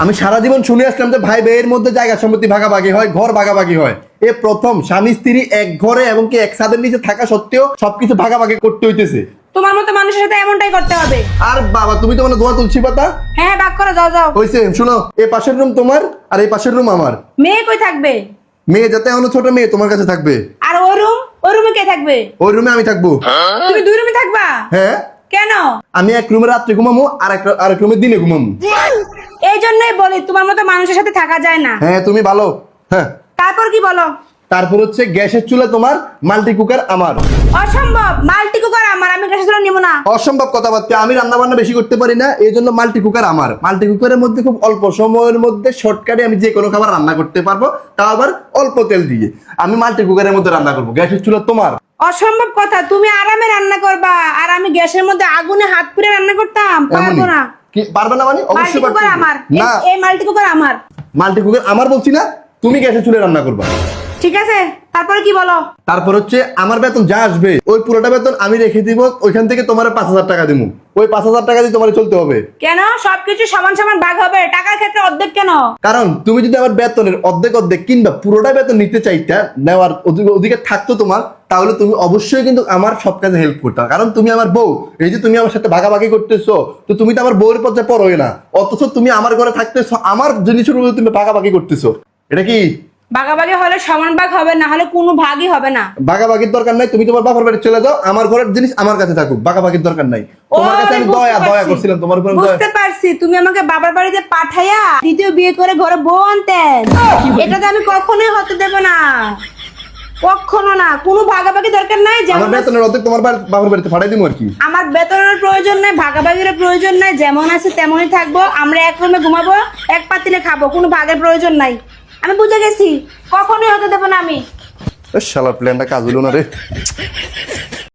আমি সারা জীবন শুনে আসলাম যে ভাই ভাইয়ের মধ্যে জায়গা সম্পত্তি ভাগাভাগি হয়, ঘর ভাগাভাগি হয়। এ প্রথম স্বামী স্ত্রী এক ঘরে এবং কি এক ছাদের নিচে থাকা সত্ত্বেও সবকিছু ভাগাভাগি করতে হইতেছে। তোমার মতো মানুষের সাথে এমনটাই করতে হবে। আর বাবা তুমি তো মানে দোয়া তুলসী পাতা। হ্যাঁ ভাগ করো, যাও যাও। হইছে, শুনো, এই পাশের রুম তোমার আর এই পাশের রুম আমার। মেয়ে কই থাকবে? মেয়ে যাতে এখনো ছোট মেয়ে তোমার কাছে থাকবে। আর ওই রুমে কে থাকবে? ওই রুমে আমি থাকবো। তুমি দুই রুমে থাকবা? হ্যাঁ। কেন? আমি এক রুমে রাত্রে ঘুমামো আর এক রুমে দিনে ঘুমামো। এই জন্যই বলি তোমার মতো মানুষের সাথে থাকা যায় না। হ্যাঁ তুমি ভালো। হ্যাঁ তারপর কি বলো? তারপর হচ্ছে গ্যাসের চুলা তোমার, মাল্টি কুকার আমার। অসম্ভব, মাল্টি কুকার আমার, আমি গ্যাসের চুলা নিব না। অসম্ভব কথাবার্তা, আমি রান্না বান্না বেশি করতে পারি না, এই জন্য মাল্টি কুকার আমার। মাল্টি কুকারের মধ্যে খুব অল্প সময়ের মধ্যে শর্টকাটে আমি যে কোনো খাবার রান্না করতে পারবো, তাও আবার অল্প তেল দিয়ে। আমি মাল্টি কুকারের মধ্যে রান্না করবো, গ্যাসের চুলা তোমার। অসম্ভব কথা, তুমি আরামে রান্না করবা আর আমি গ্যাসের মধ্যে আগুনে হাত পুড়ে রান্না করতাম? পারবো না। কি পারবে না মানে? মাল্টি অবশ্যই কুকার পারবে। আমার, না, এই মাল্টি কুকার আমার। মাল্টি কুকার আমার বলছি না, তুমি গ্যাসের চুলে রান্না করবা। ঠিক আছে, তারপরে কি বলো? তারপর হচ্ছে আমার বেতন যা আসবে ওই পুরোটা বেতন আমি রেখে দিব, ওইখান থেকে তোমার 5,000 টাকা দিব। ওই 5,000 টাকা দিয়ে তোমার চলতে হবে। কেন? সবকিছু সমান সমান ভাগ হবে, টাকার ক্ষেত্রে অর্ধেক কেন? কারণ তুমি যদি আমার বেতনের অর্ধেক অর্ধেক কিংবা পুরোটা বেতন নিতে চাইতা, নেওয়ার অধিকার থাকতো তোমার, তাহলে তুমি অবশ্যই কিন্তু আমার সব কাজে হেল্প করতা। কারণ তুমি আমার বউ, এই যে তুমি আমার সাথে ভাগাভাগি করতেছো, তো তুমি তো আমার বউয়ের পর্যায়ে পড়োই না, অথচ তুমি আমার ঘরে থাকতেছো, আমার জিনিসের উপরে তুমি ভাগাভাগি করতেছো। এটা কি? ভাগাভাগি হলে সমান ভাগ হবে, না হলে কোনো ভাগই হবে না। ভাগাভাগির দরকার নাই, তুমি তোমার বাবার বাড়ি চলে যাও, আমার ঘরের জিনিস আমার কাছে থাকুক, ভাগাভাগির দরকার নাই। তোমার কাছে আমি দয়া করছিলাম, তোমার উপর বুঝতে পারছি, তুমি আমাকে বাবার বাড়িতে পাঠাইয়া দ্বিতীয় বিয়ে করে ঘরে বউ আনতেন। এটাতে আমি কখনোই হতে দেব না, কখনো না। কোনো ভাগাভাগি দরকার নাই। আমার বেতনের অর্ধেক তোমার বাবার বাড়িতে পাঠাই দিবো আর কি। আমার বেতনের প্রয়োজন নাই, ভাগাভাগির প্রয়োজন নাই, যেমন আছে তেমনই থাকবো। আমরা এক রুমে ঘুমাবো, এক পাতিলে খাবো, কোনো ভাগের প্রয়োজন নাই। আমি বুঝে গেছি, কখনোই হতে দেব না আমি। শালা প্ল্যানটা কাজ হলো না রে।